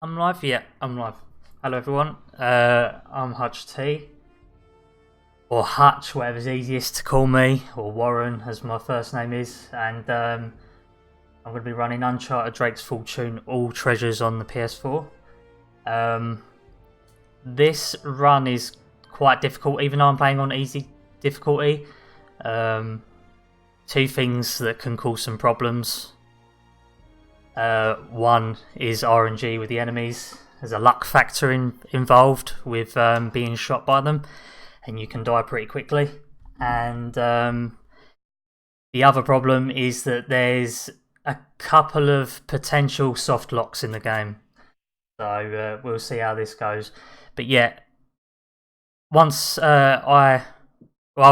I'm live? Yeah, I'm live. Hello everyone, I'm Hutchtee, or Hutch, whatever's easiest to call me, or Warren as my first name is, and I'm going to be running Uncharted Drake's Fortune, all treasures on the PS4. This run is quite difficult, even though I'm playing on easy difficulty. Two things that can cause some problems. One is RNG with the enemies. There's a luck factor involved with being shot by them, and you can die pretty quickly. And the other problem is that there's a couple of potential soft locks in the game. So we'll see how this goes. But yeah, once I'll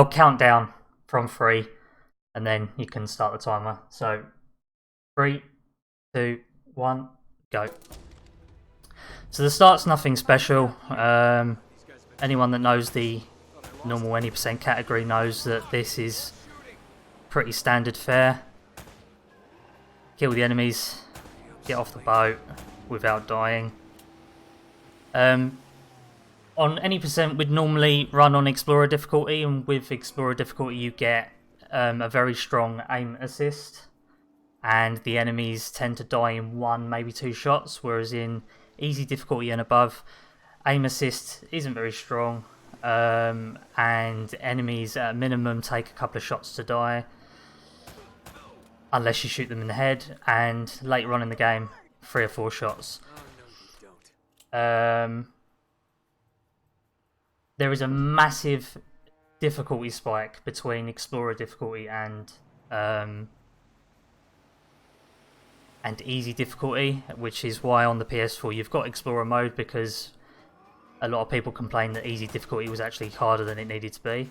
count down from 3, and then you can start the timer. So 3, 2, 1, go. So the start's nothing special. Anyone that knows the normal any percent category knows that this is pretty standard fare. Kill the enemies, get off the boat without dying. On any percent, we'd normally run on Explorer difficulty, and with Explorer difficulty you get a very strong aim assist, and the enemies tend to die in 1, maybe 2 shots, whereas in easy difficulty and above, aim assist isn't very strong, and enemies at a minimum take a couple of shots to die, unless you shoot them in the head, and later on in the game, 3 or 4 shots. There is a massive difficulty spike between Explorer difficulty and easy difficulty, which is why on the PS4 you've got Explorer mode, because a lot of people complain that easy difficulty was actually harder than it needed to be.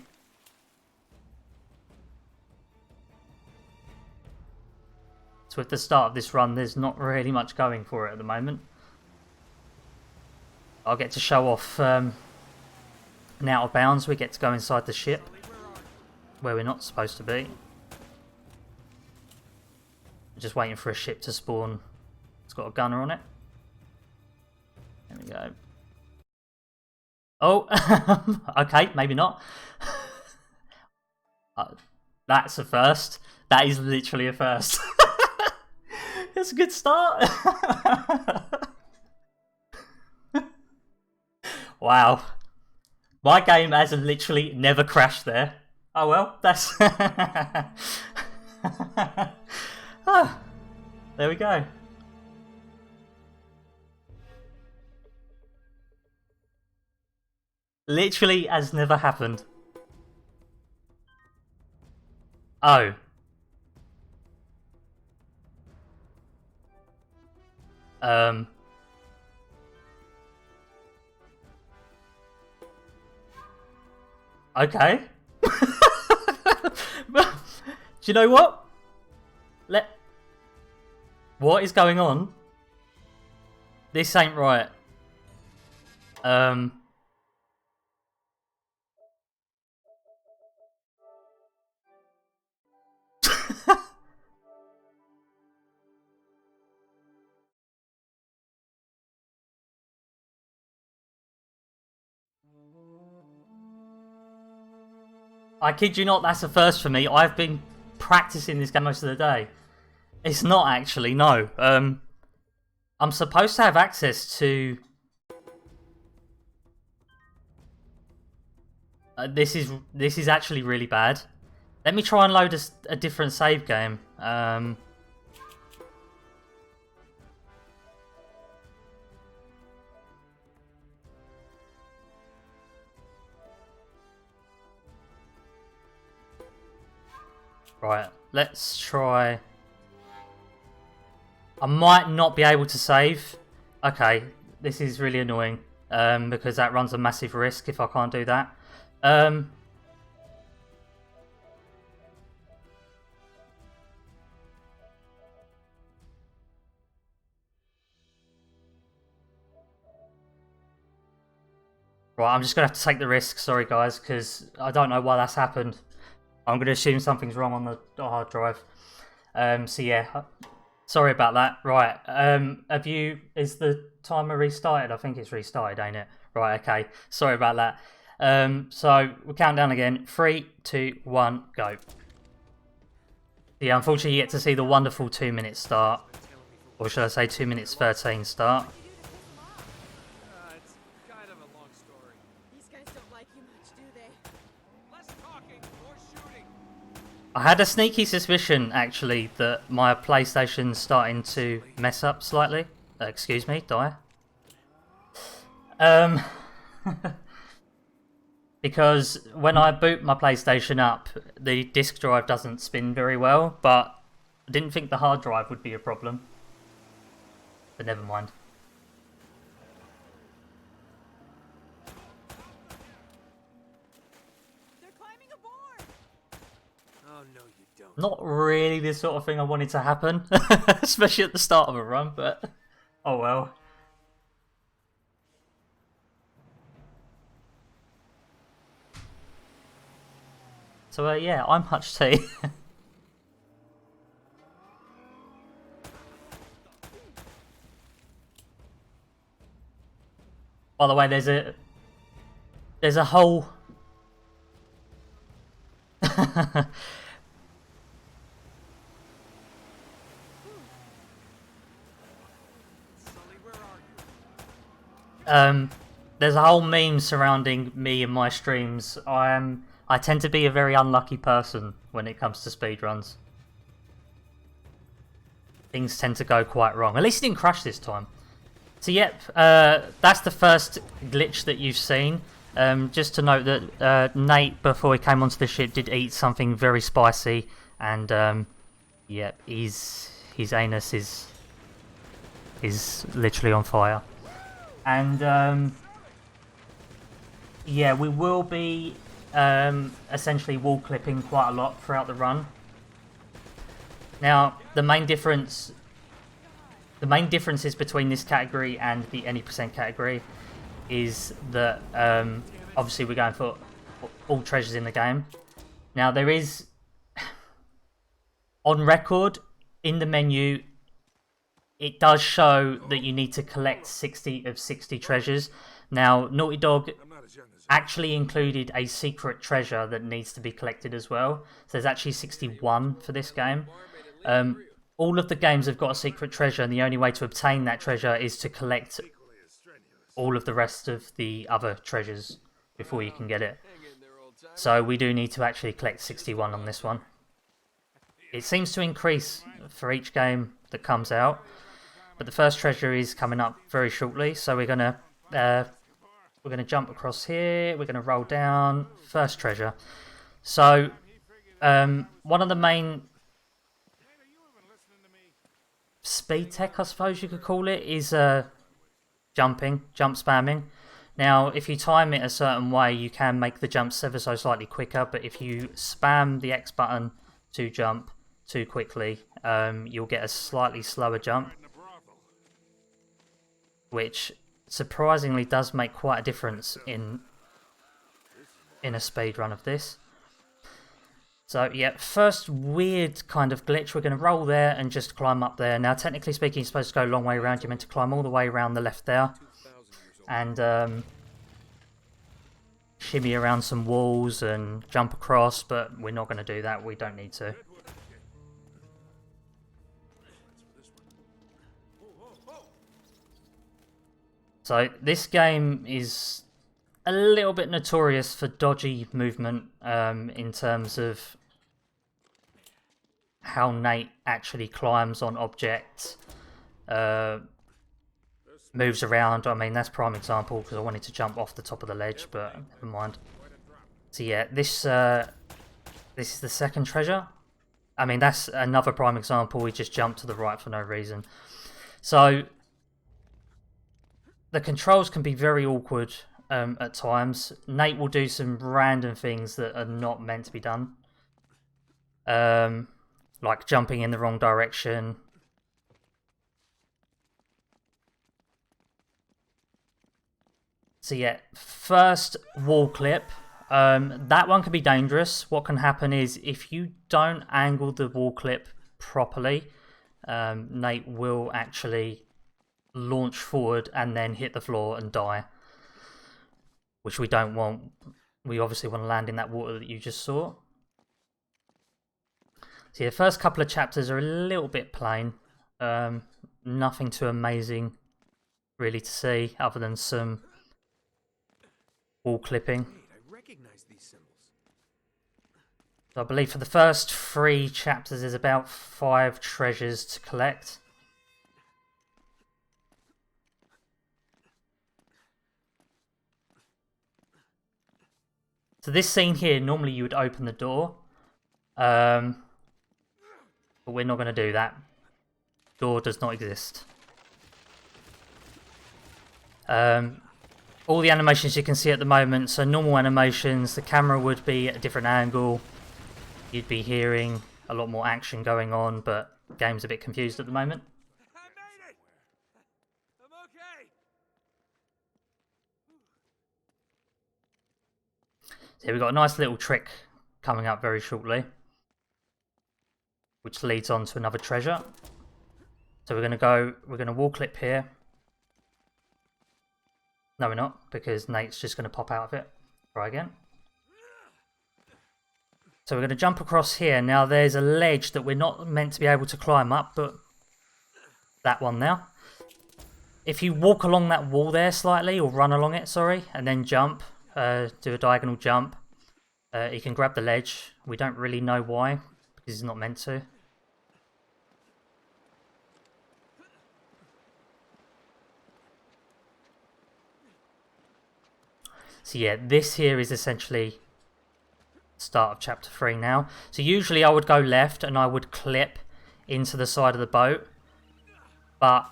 So at the start of this run, there's not really much going for it at the moment. I'll get to show off an out of bounds. We get to go inside the ship where we're not supposed to be. Just waiting for a ship to spawn. It's got a gunner on it. There we go. Oh, okay, maybe not. That's a first. That is literally a first. It's a good start. Wow. My game has literally never crashed there. Oh well, that's... Oh, there we go. Literally has never happened. Oh. Okay. Do you know what? What is going on? This ain't right. I kid you not, that's a first for me. I've been practicing this game most of the day. It's not actually, no. I'm supposed to have access to... This is actually really bad. Let me try and load a different save game. Right, let's try... I might not be able to save. Okay, this is really annoying, because that runs a massive risk if I can't do that. Right, I'm just going to have to take the risk, sorry guys, because I don't know why that's happened. I'm going to assume something's wrong on the hard drive. So yeah, Sorry about that. Right. Have you? Is the timer restarted? I think it's restarted, ain't it? Right. Okay. Sorry about that. So we'll count down again. 3, 2, 1, go. Yeah. Unfortunately, you get to see the wonderful 2-minute start, or should I say 2 minutes 13 start. It's kind of a long story. These guys don't like you much, do they? Less talking, more shooting. I had a sneaky suspicion, actually, that my PlayStation's starting to mess up slightly. Excuse me, die. Because when I boot my PlayStation up, the disk drive doesn't spin very well, but I didn't think the hard drive would be a problem. But never mind. They're climbing aboard! Oh, no, you don't. Not really the sort of thing I wanted to happen, especially at the start of a run, but oh well. So yeah, I'm Hutchtee. By the way, there's a whole Sully, where are you? there's a whole meme surrounding me and my streams. I tend to be a very unlucky person when it comes to speedruns. Things tend to go quite wrong. At least it didn't crash this time. So yep, that's the first glitch that you've seen. Just to note that Nate, before he came onto the ship, did eat something very spicy, and yep, his anus is literally on fire. And yeah, we will be essentially wall clipping quite a lot throughout the run. Now, the main differences between this category and the any percent category is that obviously we're going for all treasures in the game. Now, there is on record in the menu, it does show that you need to collect 60 of 60 treasures. Now, Naughty Dog actually included a secret treasure that needs to be collected as well. So there's actually 61 for this game. All of the games have got a secret treasure, and the only way to obtain that treasure is to collect all of the rest of the other treasures before you can get it. So we do need to actually collect 61 on this one. It seems to increase for each game that comes out, but the first treasure is coming up very shortly. So we're gonna jump across here. We're gonna roll down. First treasure. So one of the main speed tech, I suppose you could call it, is jump spamming. Now, if you time it a certain way, you can make the jumps ever so slightly quicker, but if you spam the X button to jump too quickly, you'll get a slightly slower jump, which surprisingly does make quite a difference in a speed run of this. So yeah, first weird kind of glitch. We're going to roll there and just climb up there. Now, technically speaking, you're supposed to go a long way around. You're meant to climb all the way around the left there and shimmy around some walls and jump across, but we're not going to do that. We don't need to. So this game is a little bit notorious for dodgy movement in terms of how Nate actually climbs on objects, moves around. I mean, that's prime example because I wanted to jump off the top of the ledge, but never mind. So yeah, this is the second treasure. I mean, that's another prime example. We just jumped to the right for no reason. So the controls can be very awkward at times. Nate will do some random things that are not meant to be done. Like jumping in the wrong direction. So yeah, first wall clip. That one can be dangerous. What can happen is if you don't angle the wall clip properly, Nate will actually launch forward and then hit the floor and die, which we don't want. We obviously want to land in that water that you just saw. So yeah, the first couple of chapters are a little bit plain. Nothing too amazing really to see other than some wall clipping. Wait, I recognize these symbols. So I believe for the first 3 chapters there's about 5 treasures to collect. So this scene here, normally you would open the door. But we're not going to do that. Door does not exist. All the animations you can see at the moment, so normal animations, the camera would be at a different angle. You'd be hearing a lot more action going on, but the game's a bit confused at the moment. I made it! I'm okay! So we've got a nice little trick coming up very shortly, which leads on to another treasure. So we're going to wall clip here. No, we're not, because Nate's just going to pop out of it. Try again. So we're going to jump across here. Now there's a ledge that we're not meant to be able to climb up, but that one now. If you walk along that wall there slightly, or run along it, sorry, and then jump, do a diagonal jump, you can grab the ledge. We don't really know why, because it's not meant to. So yeah, this here is essentially the start of chapter 3 now. So usually I would go left and I would clip into the side of the boat, but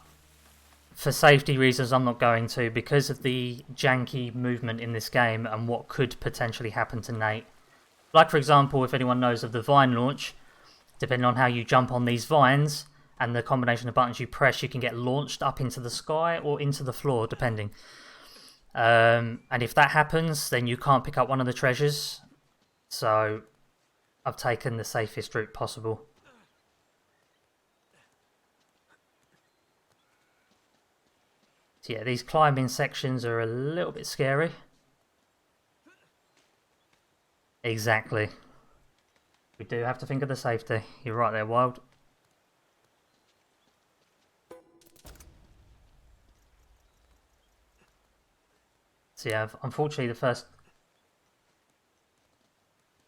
for safety reasons I'm not going to, because of the janky movement in this game and what could potentially happen to Nate. Like for example, if anyone knows of the vine launch, depending on how you jump on these vines and the combination of buttons you press, you can get launched up into the sky or into the floor, depending. And if that happens, then you can't pick up one of the treasures. So I've taken the safest route possible. So yeah, these climbing sections are a little bit scary. Exactly. We do have to think of the safety. You're right there, Wild. So yeah, unfortunately the first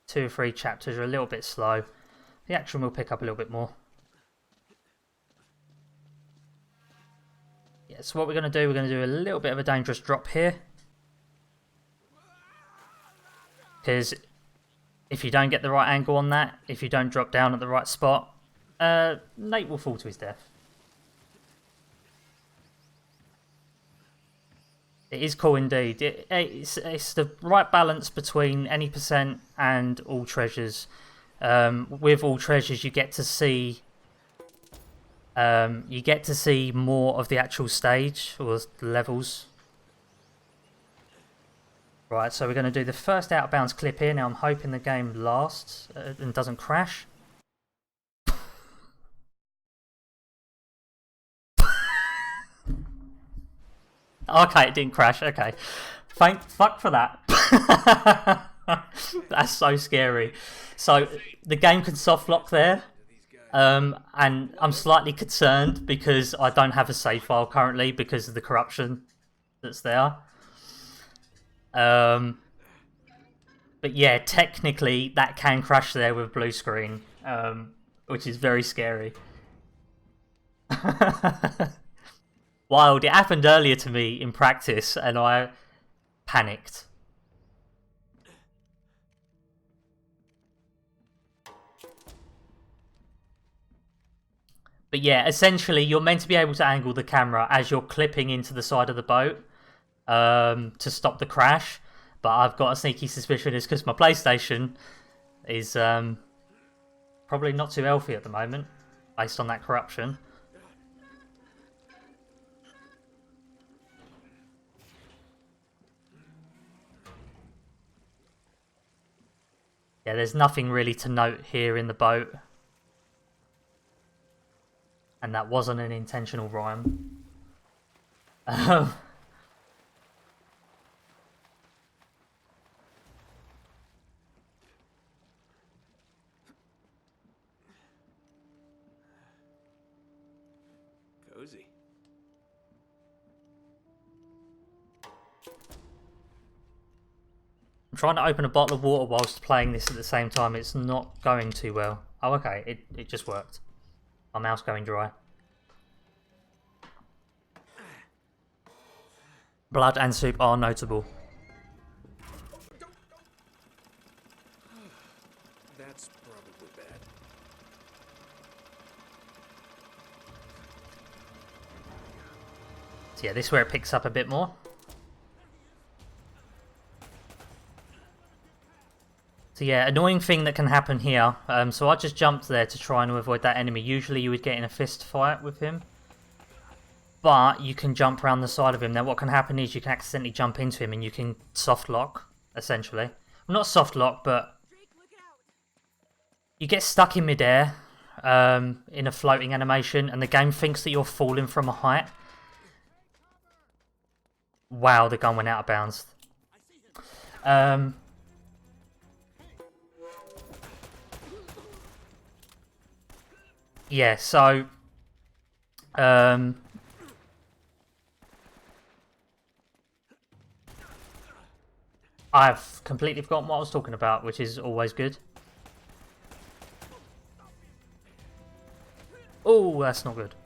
2 or 3 chapters are a little bit slow. The action will pick up a little bit more. Yeah, so what we're going to do, we're going to do a little bit of a dangerous drop here. Because if you don't get the right angle on that, if you don't drop down at the right spot, Nate will fall to his death. It is cool indeed. It's the right balance between any percent and all treasures. With all treasures, you get to see more of the actual stage or the levels. Right, so we're going to do the first out of bounds clip here. Now I'm hoping the game lasts and doesn't crash. Okay, it didn't crash. Okay, fuck for that. That's so scary. So the game can soft lock there, and I'm slightly concerned because I don't have a save file currently because of the corruption that's there. But yeah, technically that can crash there with blue screen, which is very scary. Wild, it happened earlier to me in practice and I panicked. But yeah, essentially you're meant to be able to angle the camera as you're clipping into the side of the boat to stop the crash. But I've got a sneaky suspicion it's because my PlayStation is probably not too healthy at the moment based on that corruption. Yeah, there's nothing really to note here in the boat. And that wasn't an intentional rhyme. Um, Cozy. I'm trying to open a bottle of water whilst playing this at the same time. It's not going too well. Oh, okay. It just worked. My mouth's going dry. Blood and soup are notable. That's probably bad. So yeah, this is where it picks up a bit more. So yeah, annoying thing that can happen here. So I just jumped there to try and avoid that enemy. Usually you would get in a fist fight with him. But you can jump around the side of him. Now what can happen is you can accidentally jump into him and you can soft lock, essentially. Well, not soft lock, but Drake, look out! you get stuck in midair in a floating animation and the game thinks that you're falling from a height. Wow, the gun went out of bounds. Yeah, so I've completely forgotten what I was talking about, which is always good. Oh, that's not good.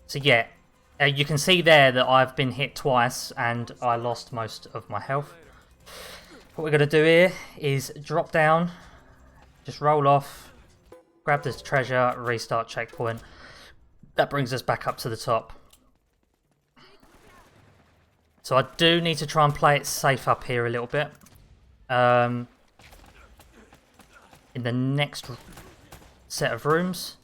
So yeah, you can see there that I've been hit twice and I lost most of my health. What we're going to do here is drop down, just roll off, grab this treasure, restart checkpoint. That brings us back up to the top. So I do need to try and play it safe up here a little bit. In the next set of rooms.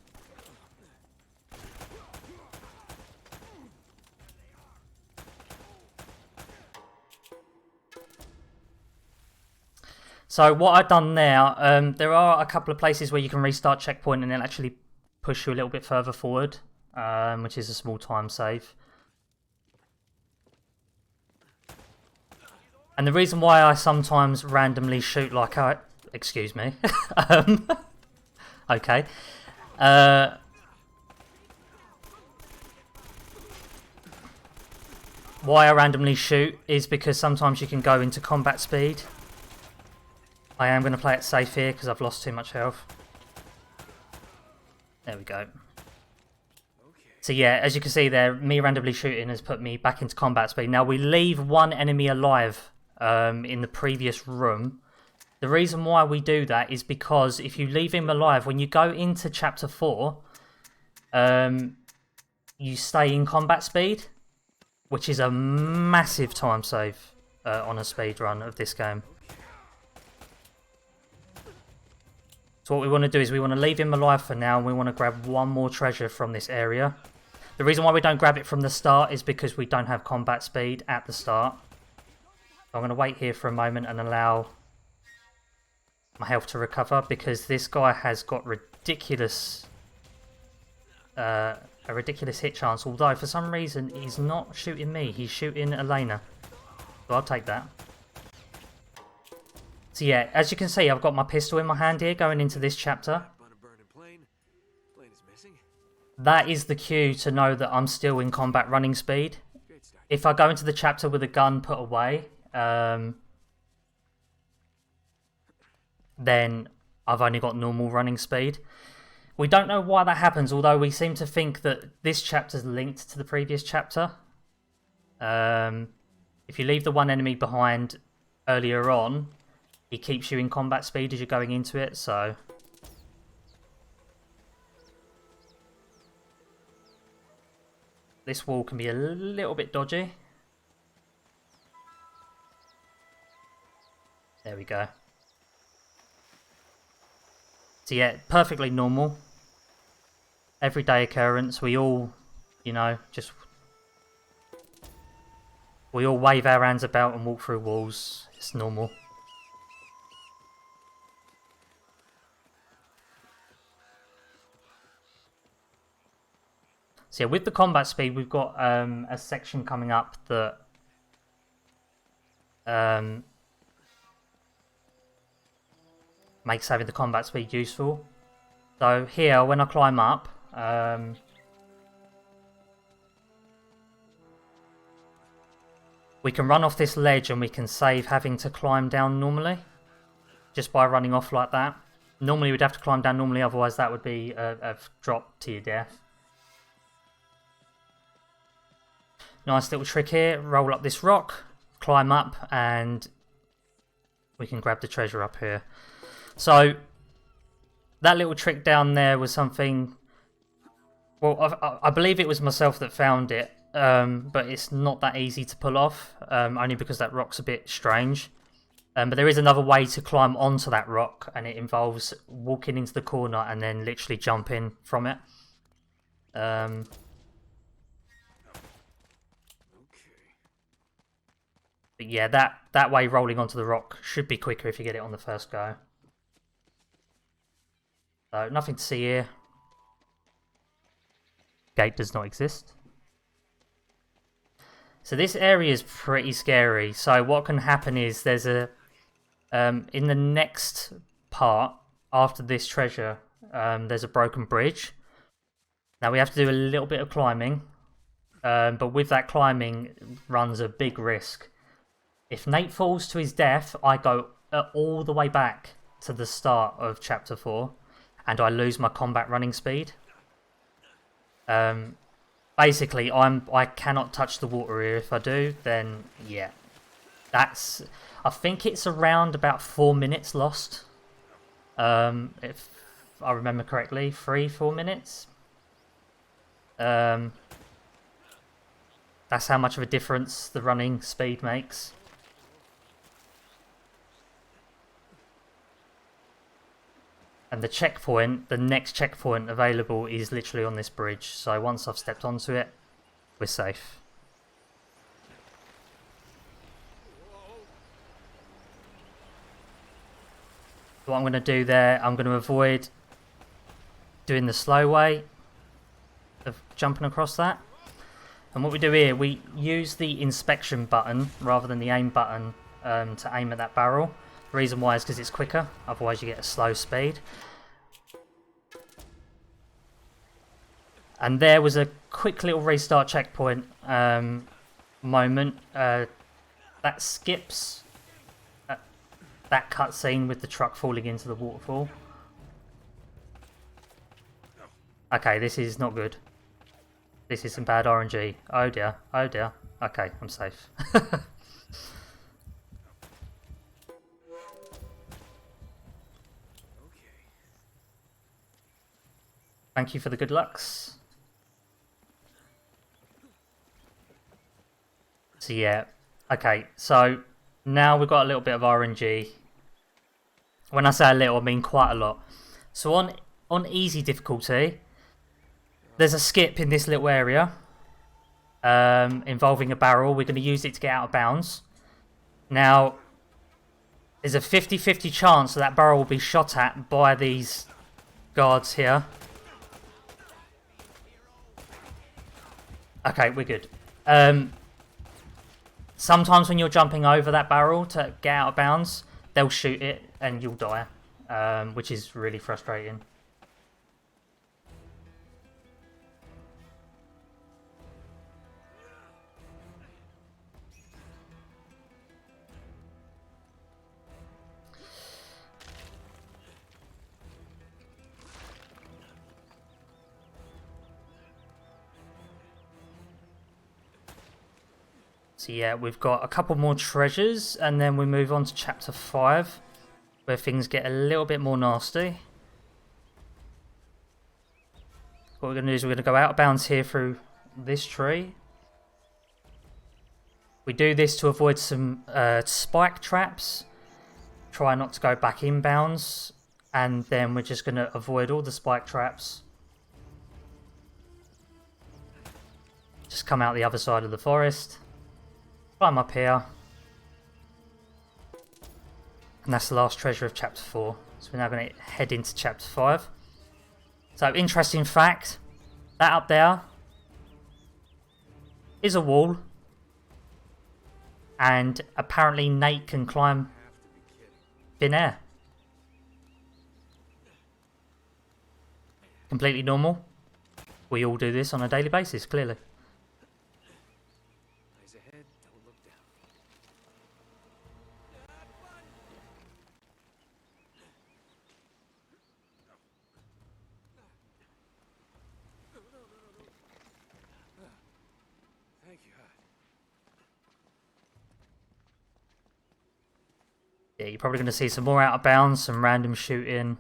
So what I've done there, there are a couple of places where you can restart checkpoint and it'll actually push you a little bit further forward, which is a small time save. And the reason why I sometimes randomly shoot like I... Excuse me. Okay. Why I randomly shoot is because sometimes you can go into combat speed. I am going to play it safe here because I've lost too much health. There we go. So yeah, as you can see there, me randomly shooting has put me back into combat speed. Now we leave one enemy alive in the previous room. The reason why we do that is because if you leave him alive, when you go into chapter 4, you stay in combat speed, which is a massive time save on a speed run of this game. So what we want to do is we want to leave him alive for now and we want to grab one more treasure from this area. The reason why we don't grab it from the start is because we don't have combat speed at the start. So I'm going to wait here for a moment and allow my health to recover because this guy has got a ridiculous hit chance, although for some reason he's not shooting me, he's shooting Elena. So I'll take that. So yeah, as you can see, I've got my pistol in my hand here going into this chapter. That is the cue to know that I'm still in combat running speed. If I go into the chapter with a gun put away, then I've only got normal running speed. We don't know why that happens, although we seem to think that this chapter's linked to the previous chapter. If you leave the one enemy behind earlier on, he keeps you in combat speed as you're going into it, so... This wall can be a little bit dodgy. There we go. So yeah, perfectly normal. Everyday occurrence. We all, you know, just... We all wave our hands about and walk through walls. It's normal. So yeah, with the combat speed, we've got a section coming up that makes having the combat speed useful. So here, when I climb up, we can run off this ledge and we can save having to climb down normally, just by running off like that. Normally we'd have to climb down normally, otherwise that would be a drop to your death. Nice little trick here, roll up this rock, climb up, and we can grab the treasure up here. So that little trick down there was something, well, I believe it was myself that found it, but it's not that easy to pull off, only because that rock's a bit strange. But there is another way to climb onto that rock, and it involves walking into the corner and then literally jumping from it. But yeah, that way rolling onto the rock should be quicker if you get it on the first go. So nothing to see here. Gate does not exist. So this area is pretty scary. So what can happen is there's a in the next part after this treasure, there's a broken bridge. Now we have to do a little bit of climbing, but with that climbing runs a big risk. If Nate falls to his death, I go all the way back to the start of chapter 4, and I lose my combat running speed. Basically, I cannot touch the water here. If I do, then yeah, I think it's around about 4 minutes lost. If I remember correctly, 3-4 minutes. That's how much of a difference the running speed makes. And the checkpoint, the next checkpoint available is literally on this bridge. So once I've stepped onto it, we're safe. What I'm going to do there, I'm going to avoid doing the slow way of jumping across that. And what we do here, we use the inspection button rather than the aim button to aim at that barrel. The reason why is because it's quicker, otherwise you get a slow speed. And there was a quick little restart checkpoint moment. That skips that cutscene with the truck falling into the waterfall. Okay, this is not good. This is some bad RNG. Oh dear, oh dear. Okay, I'm safe. Thank you for the good lucks. So yeah, okay, so now we've got a little bit of RNG. When I say a little, I mean quite a lot. So on easy difficulty, there's a skip in this little area involving a barrel. We're going to use it to get out of bounds. Now, there's a 50-50 chance that barrel will be shot at by these guards here. Okay, we're good. Sometimes when you're jumping over that barrel to get out of bounds, they'll shoot it and you'll die, which is really frustrating. So yeah, we've got a couple more treasures, and then we move on to chapter 5, where things get a little bit more nasty. What we're going to do is we're going to go out of bounds here through this tree. We do this to avoid some spike traps. Try not to go back in bounds, and then we're just going to avoid all the spike traps. Just come out the other side of the forest. Climb up here. And that's the last treasure of chapter 4. So we're now going to head into chapter 5. So interesting fact, that up there is a wall. And apparently Nate can climb Have to be kidding. thin air. Completely normal. We all do this on a daily basis, clearly. Eyes ahead, don't look down. Thank you, Hut. Yeah, you're probably going to see some more out of bounds, some random shooting.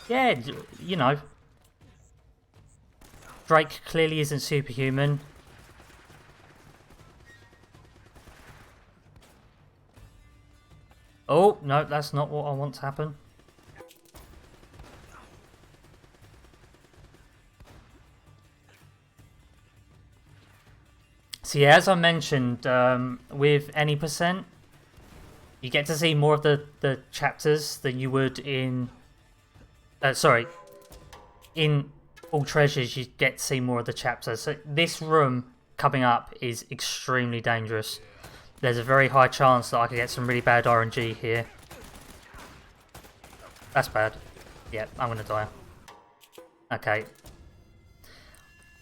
Yeah, you know. Drake clearly isn't superhuman. Oh, no, that's not what I want to happen. So yeah, as I mentioned, with any percent, you get to see more of the chapters than you would in... sorry. In All Treasures, you get to see more of the chapters. So this room coming up is extremely dangerous. There's a very high chance that I could get some really bad RNG here. That's bad. Yep, I'm going to die. Okay.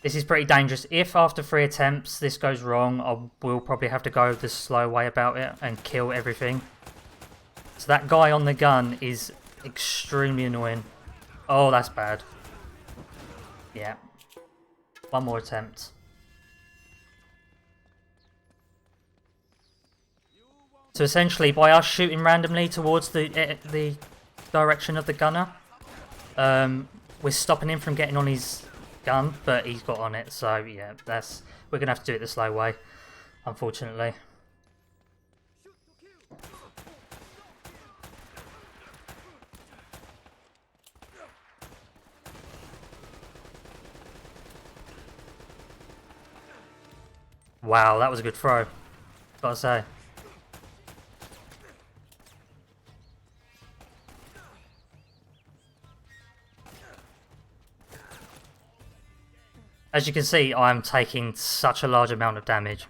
This is pretty dangerous. If after 3 attempts this goes wrong, I will probably have to go the slow way about it and kill everything. So that guy on the gun is extremely annoying. Oh, that's bad. Yeah. One more attempt. So essentially, by us shooting randomly towards the direction of the gunner, we're stopping him from getting on his gun, but he's got on it. So yeah, we're gonna have to do it the slow way, unfortunately. Wow, that was a good throw, gotta say. As you can see, I'm taking such a large amount of damage.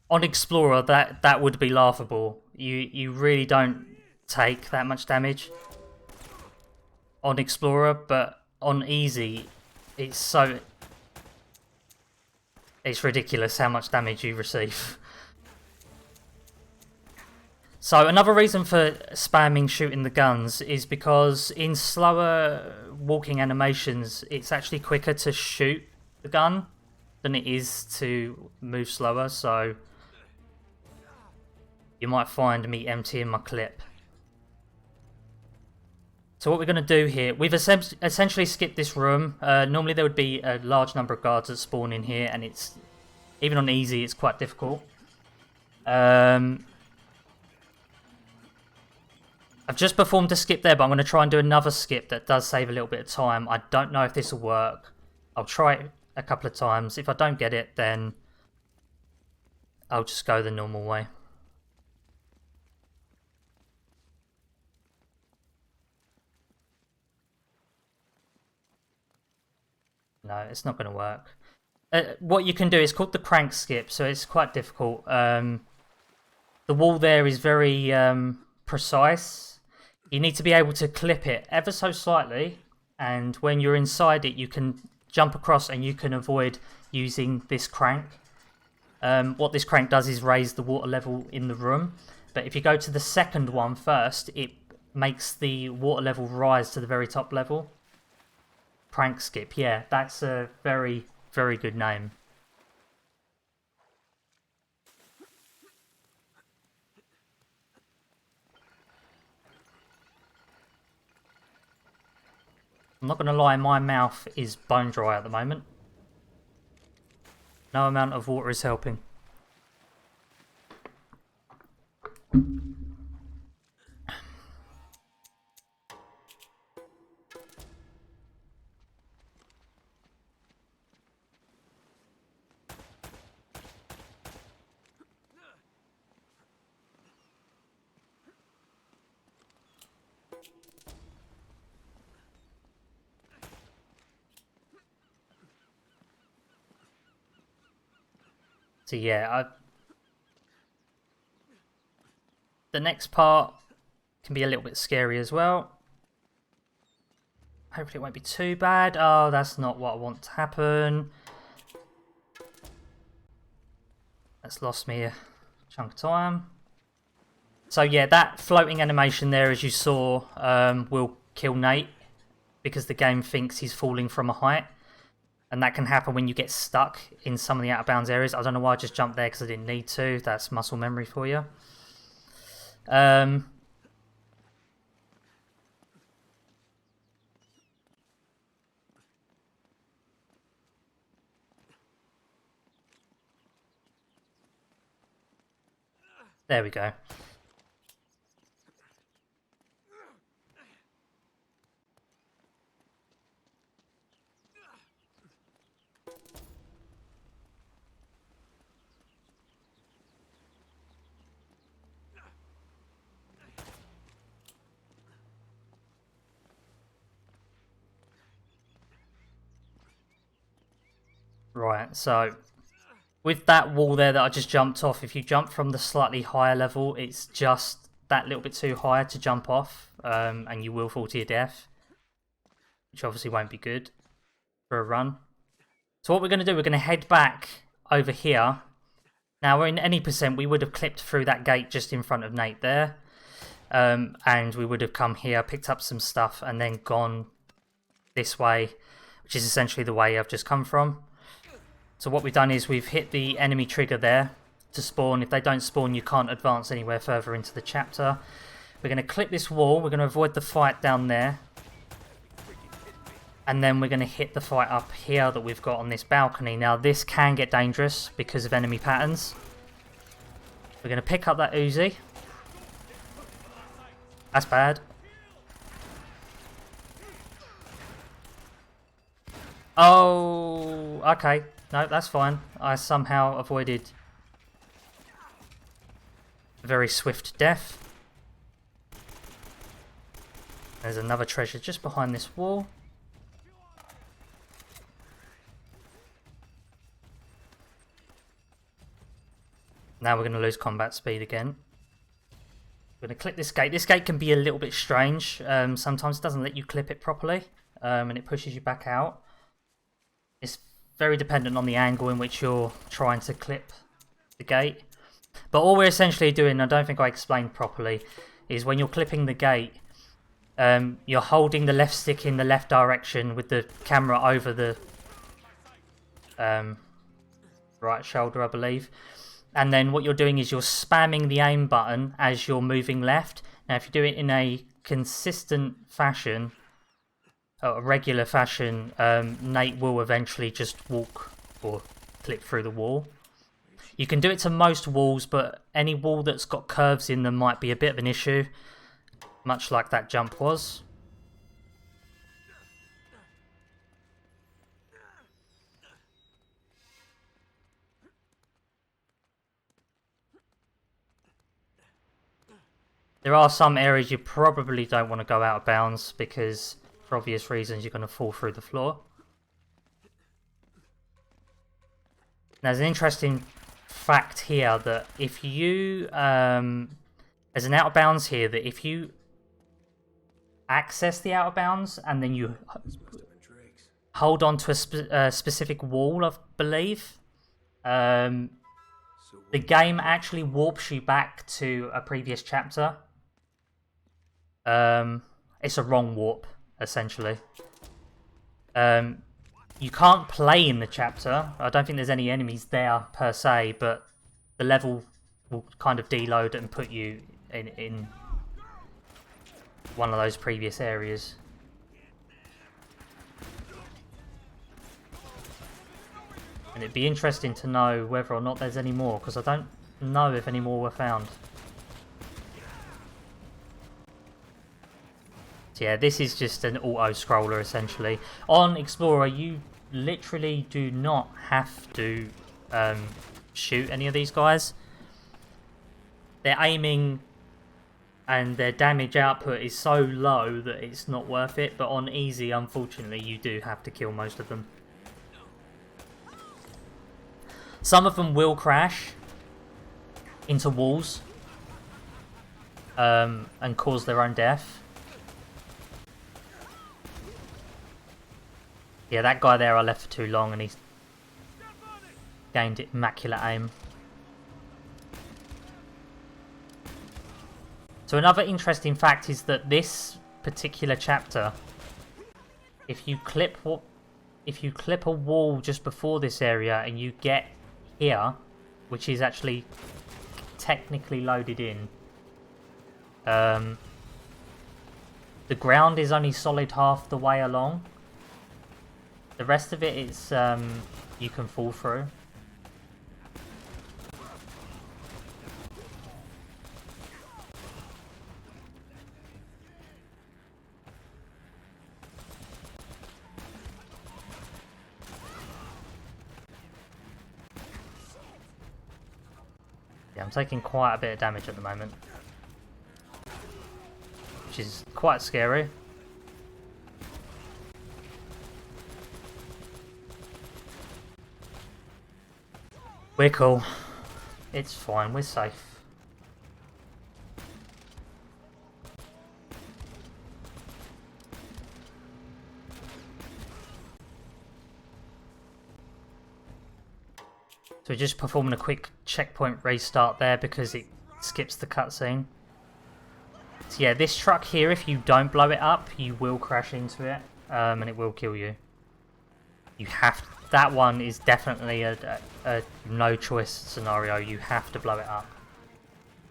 On Explorer, that would be laughable. You really don't take that much damage on Explorer, but on Easy, it's ridiculous how much damage you receive. So another reason for spamming shooting the guns is because in slower walking animations, it's actually quicker to shoot the gun than it is to move slower, so you might find me emptying my clip. So what we're going to do here, we've essentially skipped this room. Normally there would be a large number of guards that spawn in here, and it's even on easy, it's quite difficult. I've just performed a skip there, but I'm going to try and do another skip that does save a little bit of time. I don't know if this will work. I'll try it a couple of times. If I don't get it, then I'll just go the normal way. No, it's not going to work. What you can do is called the crank skip, so it's quite difficult. The wall there is very precise. You need to be able to clip it ever so slightly, and when you're inside it, you can jump across and you can avoid using this crank. What this crank does is raise the water level in the room, but if you go to the second one first, it makes the water level rise to the very top level. Crank skip, yeah, that's a very, very good name. I'm not going to lie, my mouth is bone dry at the moment. No amount of water is helping. So yeah, the next part can be a little bit scary as well. Hopefully it won't be too bad. Oh, that's not what I want to happen. That's lost me a chunk of time. So yeah, that floating animation there, as you saw, will kill Nate because the game thinks he's falling from a height. And that can happen when you get stuck in some of the out of bounds areas. I don't know why I just jumped there because I didn't need to. That's muscle memory for you. There we go. Right, so with that wall there that I just jumped off, if you jump from the slightly higher level, it's just that little bit too high to jump off, and you will fall to your death, which obviously won't be good for a run. So what we're going to do, we're going to head back over here. Now, we're in any percent, we would have clipped through that gate just in front of Nate there, and we would have come here, picked up some stuff, and then gone this way, which is essentially the way I've just come from. So what we've done is we've hit the enemy trigger there to spawn. If they don't spawn, you can't advance anywhere further into the chapter. We're going to clip this wall. We're going to avoid the fight down there. And then we're going to hit the fight up here that we've got on this balcony. Now, this can get dangerous because of enemy patterns. We're going to pick up that Uzi. That's bad. Oh, okay. No, that's fine. I somehow avoided a very swift death. There's another treasure just behind this wall. Now we're going to lose combat speed again. We're going to clip this gate. This gate can be a little bit strange. Sometimes it doesn't let you clip it properly, and it pushes you back out. It's very dependent on the angle in which you're trying to clip the gate. But all we're essentially doing, I don't think I explained properly, is when you're clipping the gate, you're holding the left stick in the left direction with the camera over the right shoulder, I believe. And then what you're doing is you're spamming the aim button as you're moving left. Now, if you do it in a consistent fashion, a regular fashion, Nate will eventually just walk or clip through the wall. You can do it to most walls, but any wall that's got curves in them might be a bit of an issue, much like that jump was. There are some areas you probably don't want to go out of bounds because, for obvious reasons, you're going to fall through the floor. There's an interesting fact here that if you... there's an out of bounds here that if you access the out of bounds and then you hold on to a specific wall, I believe, the game actually warps you back to a previous chapter. It's a wrong warp, essentially. You can't play in the chapter. I don't think there's any enemies there per se, but the level will kind of deload and put you in one of those previous areas. And it'd be interesting to know whether or not there's any more, because I don't know if any more were found. So yeah, this is just an auto-scroller essentially. On Explorer, you literally do not have to shoot any of these guys. Their aiming and their damage output is so low that it's not worth it, but on easy, unfortunately, you do have to kill most of them. Some of them will crash into walls and cause their own death. Yeah, that guy there I left for too long and he's gained immaculate aim. So another interesting fact is that this particular chapter, if you clip a wall just before this area and you get here, which is actually technically loaded in, the ground is only solid half the way along. The rest of it is you can fall through. Yeah, I'm taking quite a bit of damage at the moment, which is quite scary. We're cool. It's fine, we're safe. So we're just performing a quick checkpoint restart there because it skips the cutscene. So yeah, this truck here, if you don't blow it up, you will crash into it, and it will kill you. You have to, that one is definitely a no choice scenario. You have to blow it up.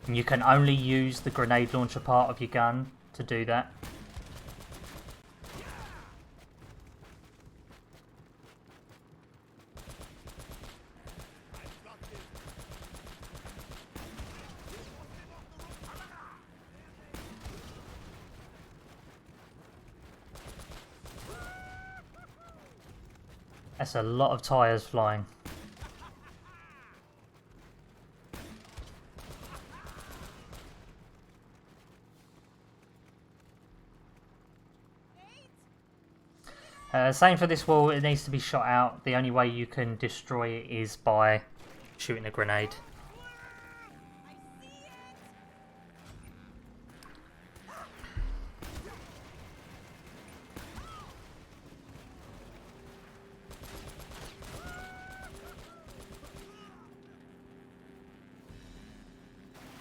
And you can only use the grenade launcher part of your gun to do that. That's a lot of tyres flying. Same for this wall, it needs to be shot out. The only way you can destroy it is by shooting a grenade.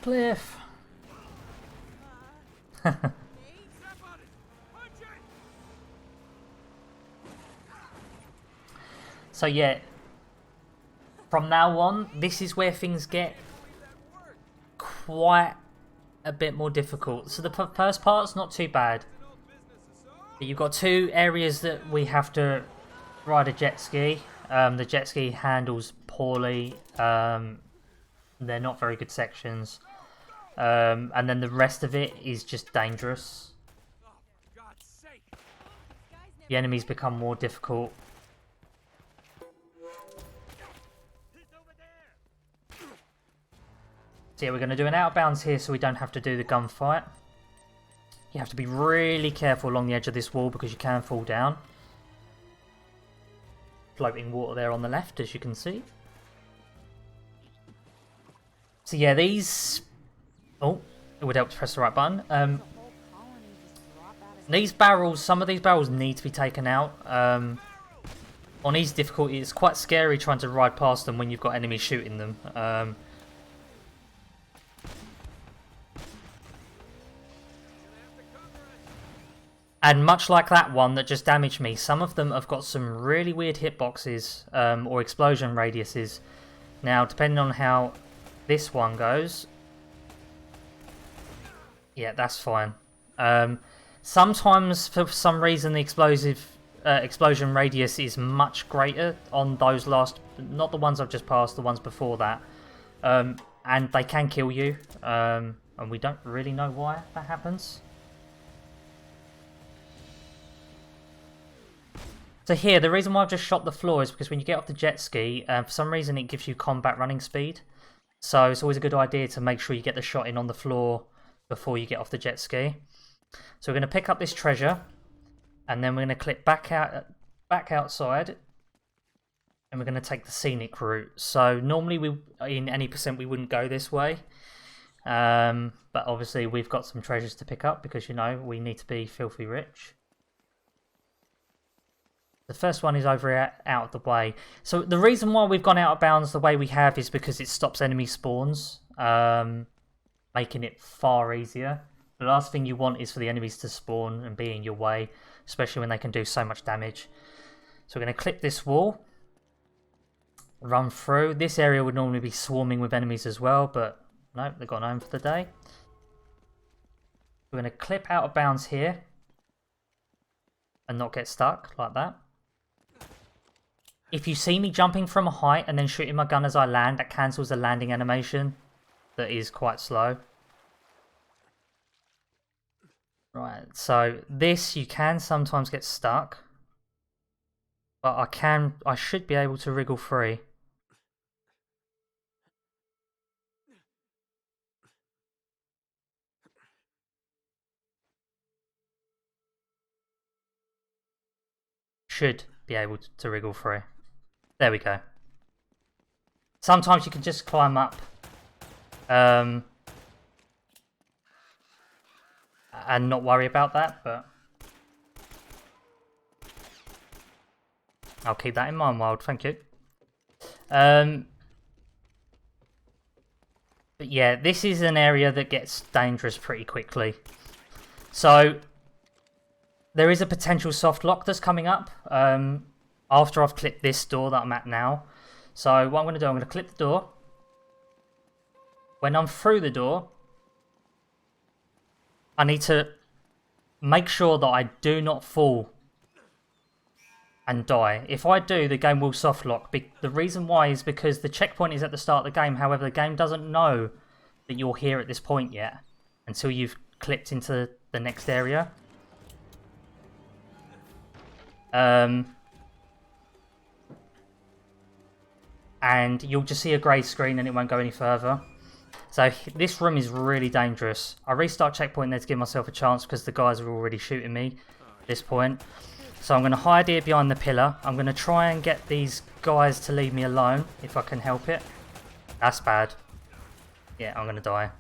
Cliff! So yeah, from now on, this is where things get quite a bit more difficult. So the first part's not too bad. You've got two areas that we have to ride a jet ski. The jet ski handles poorly. They're not very good sections. And then the rest of it is just dangerous. The enemies become more difficult. So yeah, we're going to do an out of bounds here so we don't have to do the gunfight. You have to be really careful along the edge of this wall because you can fall down. Floating water there on the left, as you can see. So yeah, these... Oh, it would help to press the right button. These barrels, some of these barrels need to be taken out. On easy difficulty, it's quite scary trying to ride past them when you've got enemies shooting them. And much like that one that just damaged me, some of them have got some really weird hitboxes or explosion radiuses. Now, depending on how this one goes... Yeah, that's fine. Sometimes, for some reason, the explosion radius is much greater on those last... Not the ones I've just passed, the ones before that. And they can kill you. And we don't really know why that happens. So here, the reason why I've just shot the floor is because when you get off the jet ski, for some reason it gives you combat running speed. So it's always a good idea to make sure you get the shot in on the floor before you get off the jet ski. So we're going to pick up this treasure, and then we're going to click back outside, and we're going to take the scenic route. So normally in any percent we wouldn't go this way, but obviously we've got some treasures to pick up because, you know, we need to be filthy rich. The first one is over out of the way. So the reason why we've gone out of bounds the way we have is because it stops enemy spawns, making it far easier. The last thing you want is for the enemies to spawn and be in your way, especially when they can do so much damage. So we're going to clip this wall, run through. This area would normally be swarming with enemies as well, but no, they've gone home for the day. We're going to clip out of bounds here and not get stuck like that. If you see me jumping from a height and then shooting my gun as I land, that cancels the landing animation that is quite slow. Right, so this you can sometimes get stuck, but I should be able to wriggle free. Should be able to wriggle free. There we go. Sometimes you can just climb up and not worry about that, but I'll keep that in mind, Wild. Thank you. But yeah, this is an area that gets dangerous pretty quickly. So there is a potential soft lock that's coming up after I've clipped this door that I'm at now. So what I'm going to do, I'm going to clip the door. When I'm through the door, I need to make sure that I do not fall and die. If I do, the game will soft lock. The reason why is because the checkpoint is at the start of the game. However, the game doesn't know that you're here at this point yet until you've clipped into the next area. And you'll just see a grey screen and it won't go any further. So this room is really dangerous. I restart checkpoint there to give myself a chance because the guys are already shooting me at this point. So I'm going to hide here behind the pillar. I'm going to try and get these guys to leave me alone if I can help it. That's bad. Yeah, I'm going to die.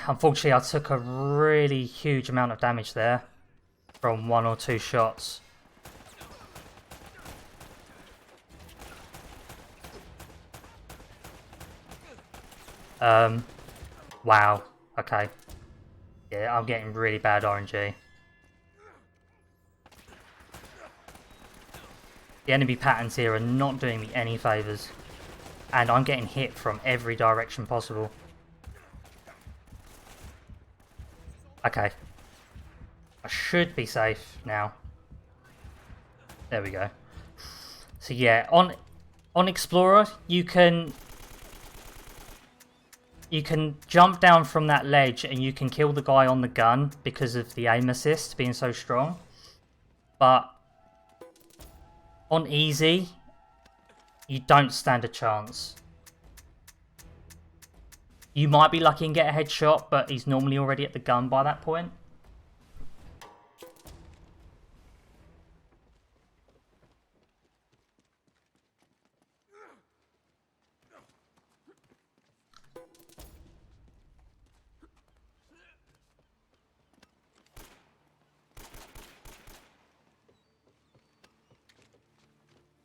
Unfortunately, I took a really huge amount of damage there from 1 or 2 shots. Wow. Okay. Yeah, I'm getting really bad RNG. The enemy patterns here are not doing me any favours. And I'm getting hit from every direction possible. Okay. I should be safe now. There we go. So yeah, on Explorer, you can jump down from that ledge and you can kill the guy on the gun because of the aim assist being so strong. But on easy, you don't stand a chance. You might be lucky and get a headshot, but he's normally already at the gun by that point.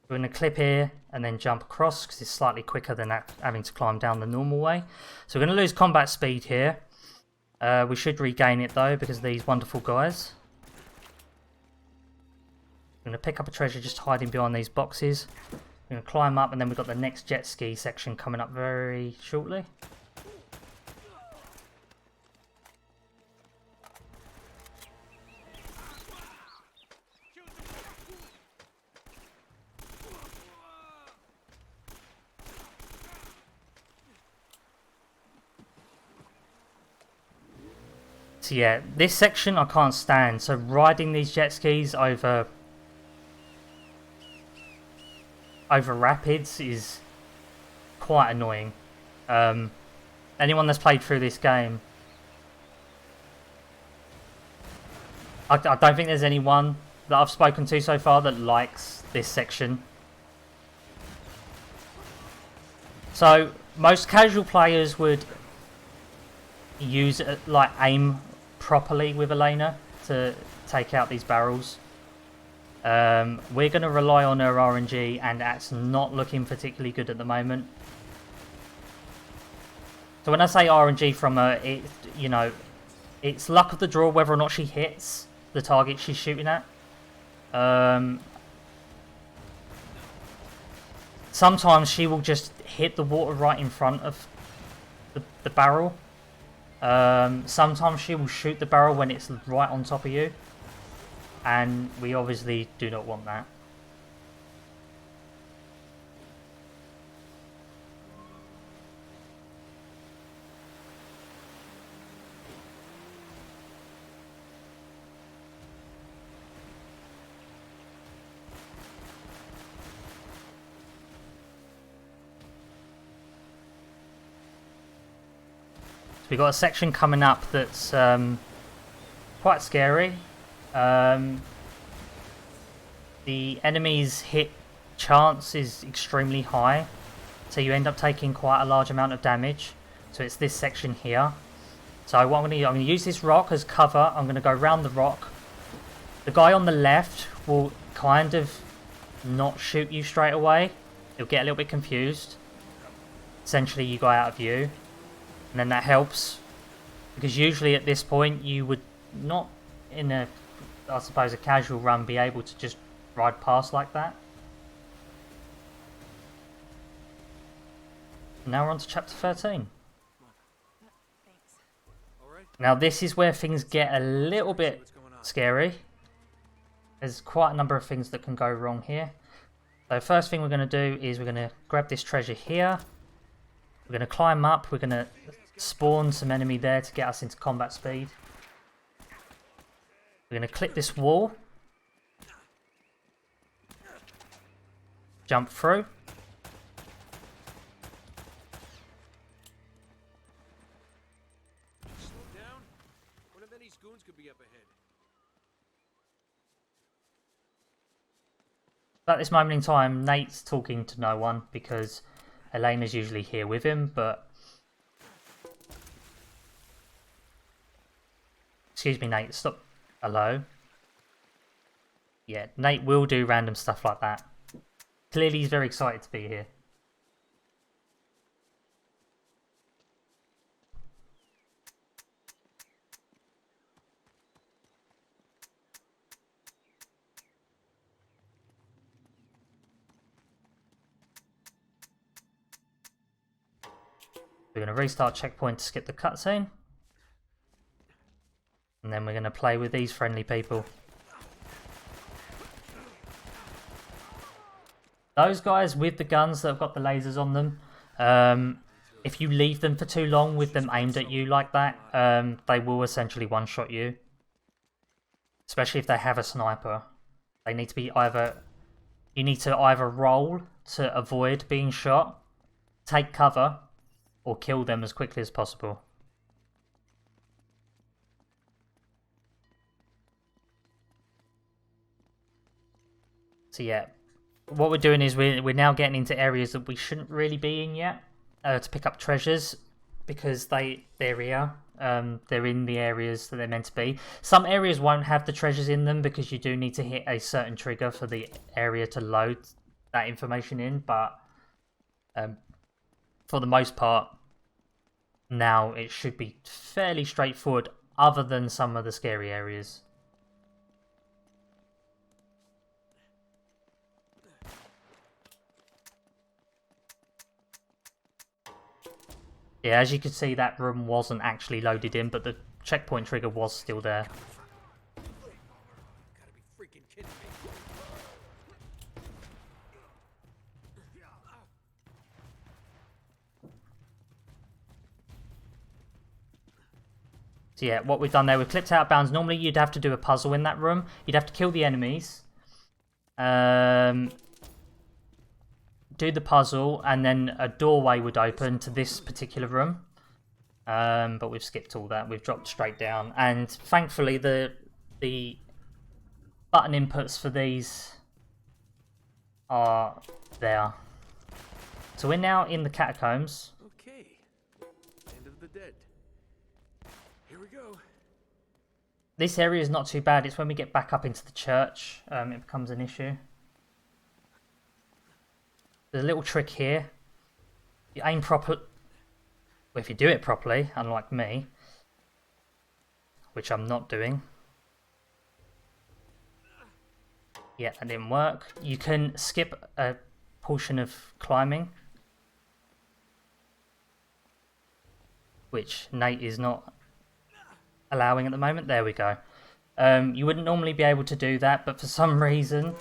We're going to clip here and then jump across because it's slightly quicker than having to climb down the normal way. So we're going to lose combat speed here. We should regain it though because of these wonderful guys. We're going to pick up a treasure just hiding behind these boxes. We're going to climb up and then we've got the next jet ski section coming up very shortly. So yeah, this section I can't stand. So riding these jet skis over rapids is quite annoying. Anyone that's played through this game, I don't think there's anyone that I've spoken to so far that likes this section. So most casual players would use like aim properly with Elena to take out these barrels. We're going to rely on her RNG, and that's not looking particularly good at the moment. So when I say RNG from her, you know, it's luck of the draw whether or not she hits the target she's shooting at. Sometimes she will just hit the water right in front of the barrel. Sometimes she will shoot the barrel when it's right on top of you. And we obviously do not want that. So we've got a section coming up that's quite scary. The enemy's hit chance is extremely high, so you end up taking quite a large amount of damage. So it's this section here. So what I'm going to use this rock as cover. I'm going to go around the rock. The guy on the left will kind of not shoot you straight away. He'll get a little bit confused. Essentially, you go out of view, and then that helps because usually at this point you would not, in a, I suppose, a casual run, be able to just ride past like that. Now we're on to chapter 13. Now this is where things get a little bit scary. There's quite a number of things that can go wrong here. So first thing we're going to do is we're going to grab this treasure here. We're going to climb up. We're going to spawn some enemy there to get us into combat speed. We're going to clip this wall. Jump through. Slow down. One of these goons could be up ahead. At this moment in time, Nate's talking to no one because Elena's usually here with him, but... Excuse me, Nate, stop. Hello? Yeah, Nate will do random stuff like that. Clearly he's very excited to be here. We're going to restart checkpoint to skip the cutscene. And then we're going to play with these friendly people. Those guys with the guns that have got the lasers on them, if you leave them for too long with them aimed at you like that, they will essentially one-shot you. Especially if they have a sniper. They need to be either... You need to either roll to avoid being shot, take cover, or kill them as quickly as possible. So yeah, what we're doing is we're now getting into areas that we shouldn't really be in yet to pick up treasures because they're here. They're in the areas that they're meant to be. Some areas won't have the treasures in them because you do need to hit a certain trigger for the area to load that information in, but for the most part, now it should be fairly straightforward other than some of the scary areas. Yeah, as you can see, that room wasn't actually loaded in, but the checkpoint trigger was still there. Gotta be freaking kidding me. So yeah, what we've done there, we've clipped out of bounds. Normally you'd have to do a puzzle in that room. You'd have to kill the enemies. Do the puzzle, and then a doorway would open to this particular room. But we've skipped all that. We've dropped straight down. And thankfully the button inputs for these are there. So we're now in the catacombs. Okay. End of the dead. Here we go. This area is not too bad. It's when we get back up into the church, it becomes an issue. There's a little trick here. You aim proper. Well, if you do it properly, unlike me, which I'm not doing. Yeah, that didn't work. You can skip a portion of climbing, which Nate is not allowing at the moment. There we go. You wouldn't normally be able to do that, but for some reason,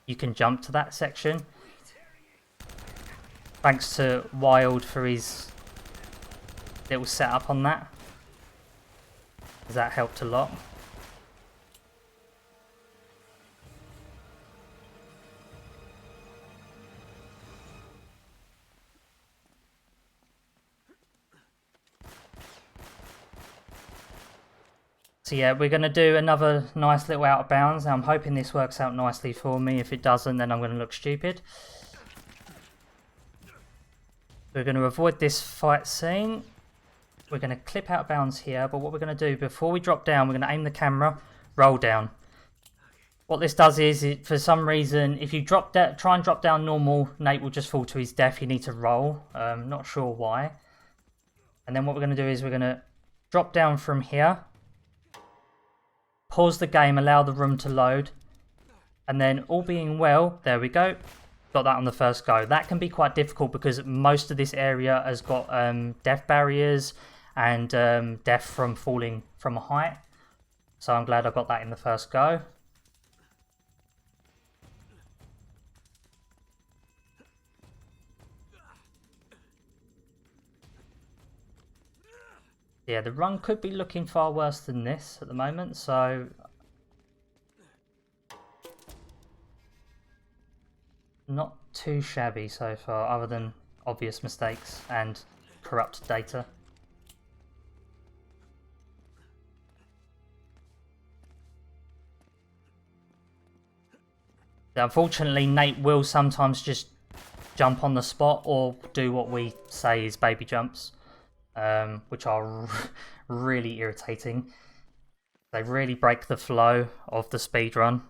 you can jump to that section. Thanks to Wild for his little setup on that. That helped a lot. So yeah, we're going to do another nice little out of bounds. Now I'm hoping this works out nicely for me. If it doesn't, then I'm going to look stupid. We're going to avoid this fight scene. We're going to clip out of bounds here, but what we're going to do before we drop down, we're going to aim the camera, roll down. What this does is, for some reason, if you try and drop down normal, Nate will just fall to his death. You need to roll. Not sure why. And then what we're going to do is we're going to drop down from here. Pause the game, allow the room to load, and then all being well, there we go, got that on the first go. That can be quite difficult because most of this area has got death barriers and death from falling from a height, so I'm glad I got that in the first go. Yeah, the run could be looking far worse than this at the moment, so not too shabby so far, other than obvious mistakes and corrupt data. Now, unfortunately, Nate will sometimes just jump on the spot or do what we say is baby jumps. Which are really irritating. They really break the flow of the speedrun.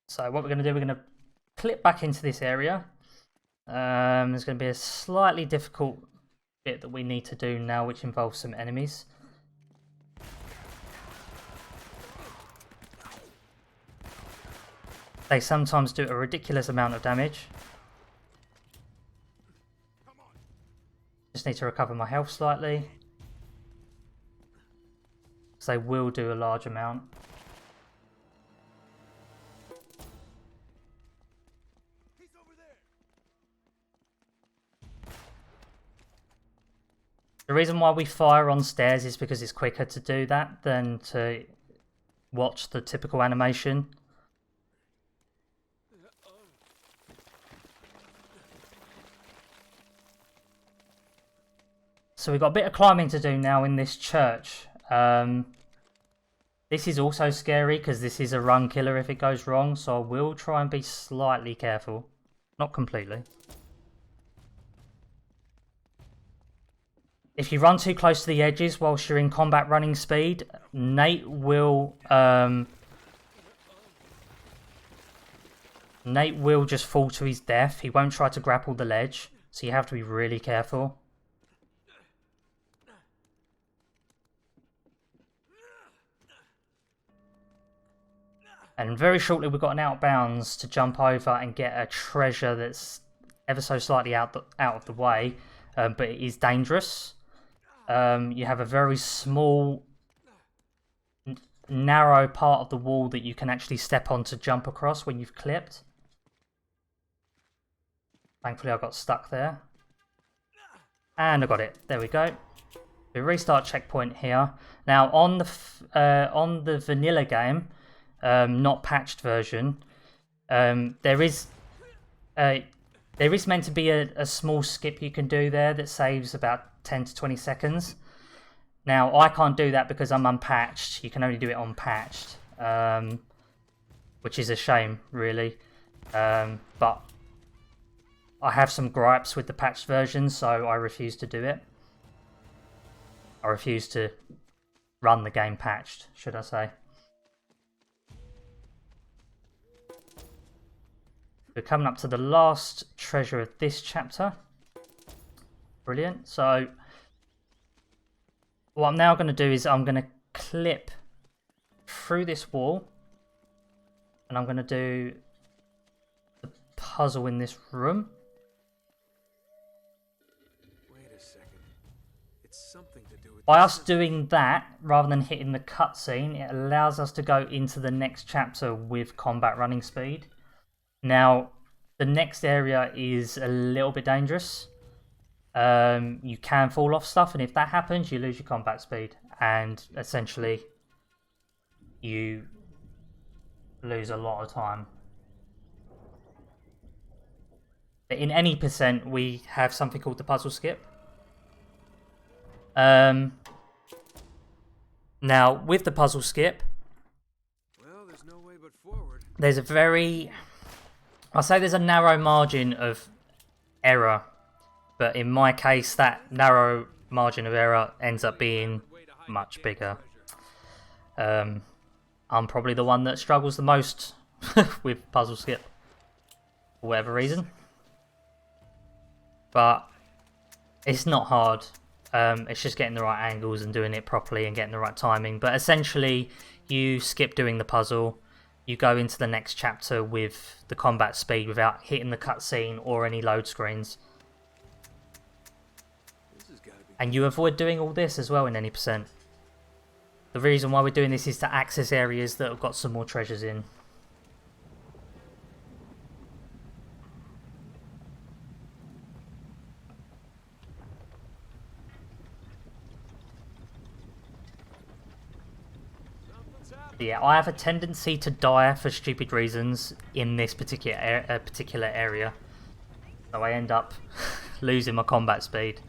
So what we're going to do, we're going to clip back into this area. There's going to be a slightly difficult bit that we need to do now, which involves some enemies. They sometimes do a ridiculous amount of damage. Just need to recover my health slightly. So they will do a large amount. He's over there. The reason why we fire on stairs is because it's quicker to do that than to watch the typical animation. So we've got a bit of climbing to do now in this church. This is also scary because this is a run killer if it goes wrong, so I will try and be slightly careful. Not completely. If you run too close to the edges whilst you're in combat running speed, Nate will just fall to his death. He won't try to grapple the ledge, so you have to be really careful. And very shortly we've got an outbounds to jump over and get a treasure that's ever so slightly out of the way, but it is dangerous. You have a very small, narrow part of the wall that you can actually step on to jump across when you've clipped. Thankfully I got stuck there. And I got it. There we go. We restart checkpoint here. Now on the vanilla game, not patched version, There is meant to be a small skip you can do there that saves about 10 to 20 seconds. Now, I can't do that because I'm unpatched. You can only do it unpatched, which is a shame, really. But I have some gripes with the patched version, so I refuse to do it. I refuse to run the game patched, should I say. We're coming up to the last treasure of this chapter. Brilliant. So what I'm now going to do is I'm going to clip through this wall, and I'm going to do the puzzle in this room. Wait a second. It's something to do with By us doing that, rather than hitting the cutscene, it allows us to go into the next chapter with combat running speed. Now, the next area is a little bit dangerous. You can fall off stuff, and if that happens, you lose your combat speed, and essentially you lose a lot of time. But in any percent, we have something called the puzzle skip. Now, with the puzzle skip, well, there's no way but forward. there's a very... I'll say there's a narrow margin of error. But in my case, that narrow margin of error ends up being much bigger. I'm probably the one that struggles the most with puzzle skip, for whatever reason. But it's not hard. It's just getting the right angles and doing it properly and getting the right timing. But essentially, you skip doing the puzzle. You go into the next chapter with the combat speed without hitting the cutscene or any load screens. And you avoid doing all this as well in any percent. The reason why we're doing this is to access areas that have got some more treasures in. Yeah, I have a tendency to die for stupid reasons in this particular area. So I end up losing my combat speed.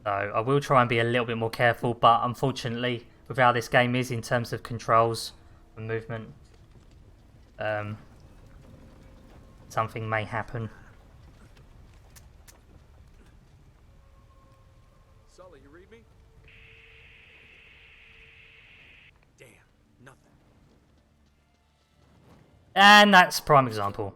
So I will try and be a little bit more careful, but unfortunately, with how this game is in terms of controls and movement, something may happen. Sully, you read me? Damn, nothing. And that's prime example.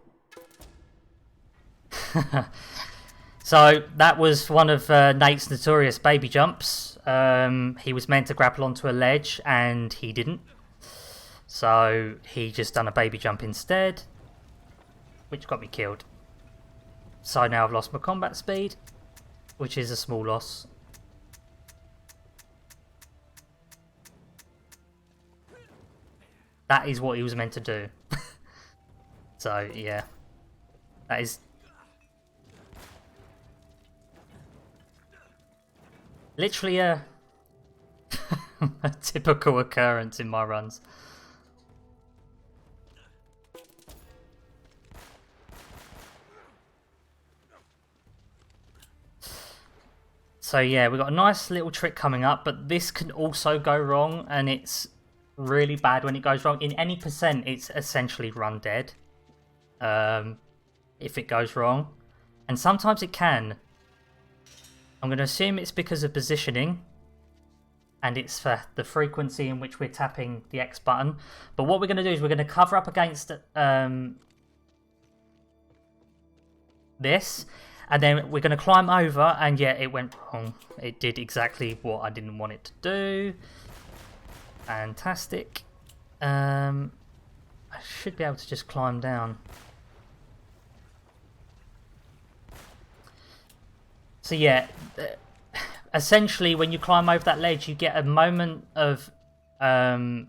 So that was one of Nate's notorious baby jumps. He was meant to grapple onto a ledge and he didn't. So he just done a baby jump instead, which got me killed. So now I've lost my combat speed, which is a small loss. That is what he was meant to do. So yeah, that is literally a typical occurrence in my runs. So yeah, we've got a nice little trick coming up, but this can also go wrong, and it's really bad when it goes wrong. In any percent, it's essentially run dead if it goes wrong, and sometimes it can. I'm going to assume it's because of positioning, and it's for the frequency in which we're tapping the X button. But what we're going to do is we're going to cover up against this, and then we're going to climb over, and yeah, it went wrong. It did exactly what I didn't want it to do. Fantastic. I should be able to just climb down. So yeah, essentially when you climb over that ledge, you get a moment of the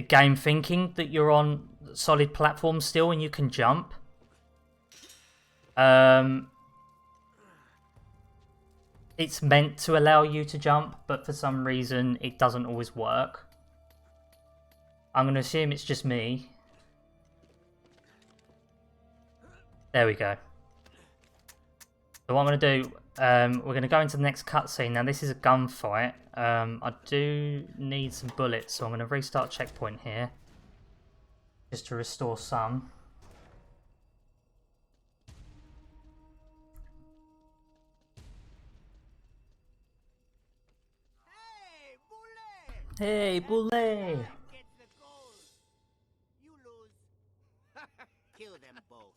game thinking that you're on solid platform still and you can jump. it's meant to allow you to jump, but for some reason it doesn't always work. I'm going to assume it's just me. There we go. So what I'm going to do, we're going to go into the next cutscene. Now this is a gunfight. I do need some bullets, so I'm going to restart checkpoint here. Just to restore some. Hey, Boule! Gets the gold. You lose. Kill them both.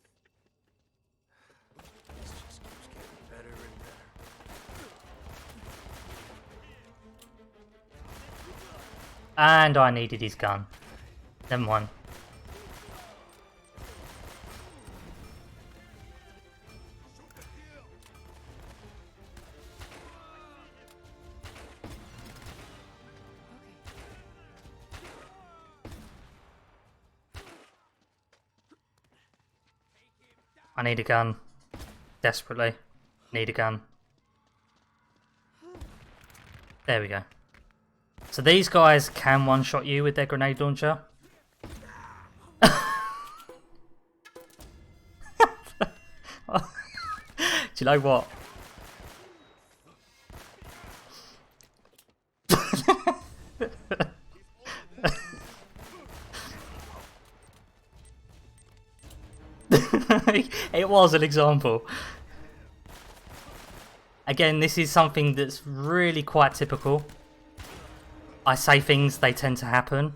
This just keeps getting better and better. And I needed his gun. Never mind. I need a gun. Desperately. Need a gun. There we go. So these guys can one-shot you with their grenade launcher. Do you know what? It was an example. Again, this is something that's really quite typical. I say things, they tend to happen.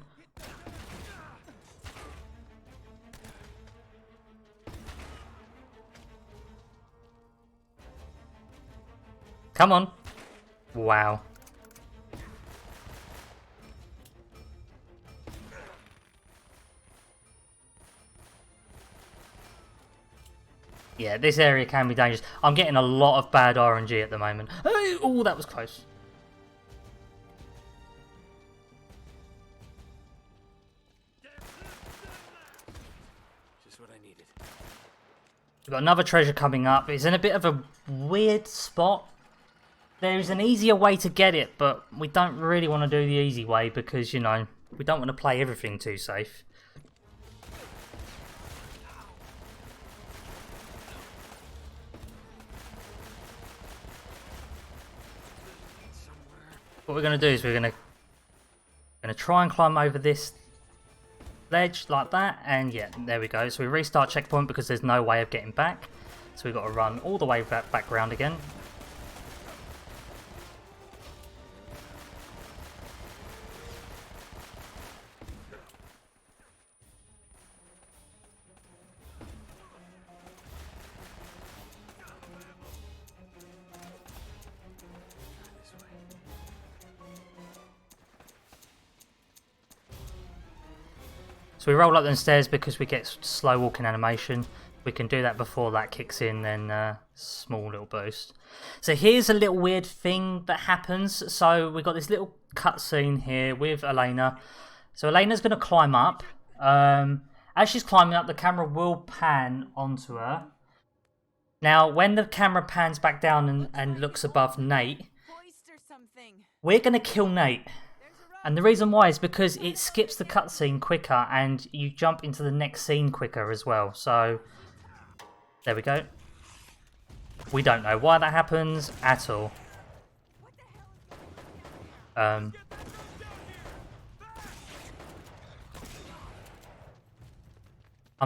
Come on. Wow. Yeah, this area can be dangerous. I'm getting a lot of bad RNG at the moment. Oh, that was close. Just what I needed. We've got another treasure coming up. It's in a bit of a weird spot. There's an easier way to get it, but we don't really want to do the easy way because, you know, we don't want to play everything too safe. What we're going to do is we're going to try and climb over this ledge like that, and yeah, there we go. So we restart checkpoint because there's no way of getting back. So we've got to run all the way back around again. So we roll up the stairs because we get slow walking animation. We can do that before that kicks in, then small little boost. So here's a little weird thing that happens. So we've got this little cutscene here with Elena. So Elena's going to climb up. As she's climbing up, the camera will pan onto her. Now, when the camera pans back down and looks above Nate, Hoist or something. we're going to kill Nate. And the reason why is because it skips the cutscene quicker and you jump into the next scene quicker as well. So, there we go. We don't know why that happens at all. I'm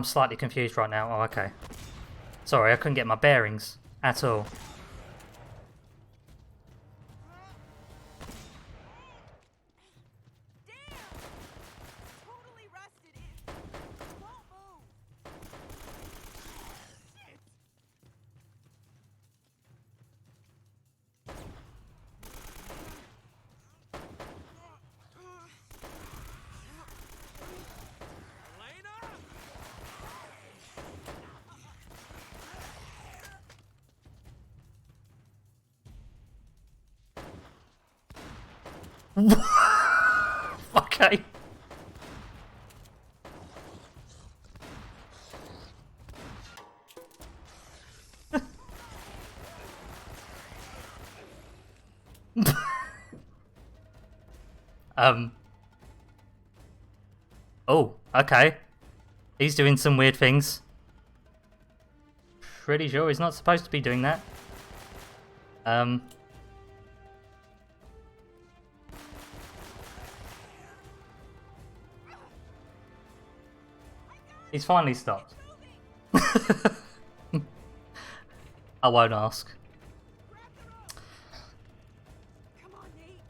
slightly confused right now. Oh, okay. Sorry, I couldn't get my bearings at all. Totally rusted in. Won't move. Shit. Okay. Oh, okay. He's doing some weird things. Pretty sure he's not supposed to be doing that. He's finally stopped. I won't ask. Come on, Nate.